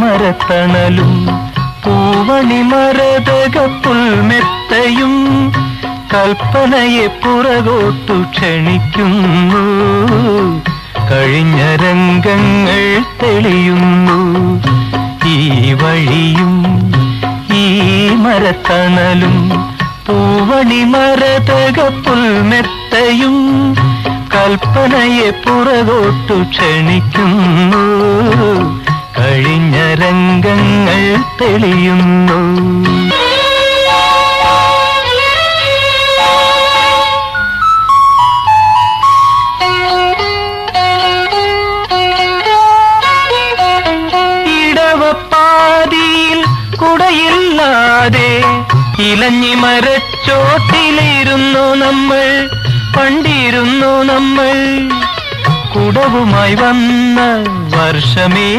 മരത്തണലും പൂവണി മരതക പുൽമെത്തയും കൽപ്പനയെ പുറകോട്ടു ക്ഷണിക്കുന്നു. കഴിഞ്ഞ രംഗങ്ങൾ തെളിയുന്നു. ഈ വഴിയും ഈ മരത്തണലും പൂവണി മരതക പുൽമെത്തയും കൽപ്പനയെ പുറകോട്ടു ക്ഷണിക്കുന്നു. കഴിഞ്ഞ രംഗങ്ങൾ തെളിയുന്നു. ഇടവപ്പാതിയിൽ കുടയില്ലാതെ ഇലഞ്ഞി മരച്ചോട്ടിലിരുന്നു നമ്മൾ, പണ്ടിരുന്നു നമ്മൾ. കുടവുമായി വന്ന വർഷമേ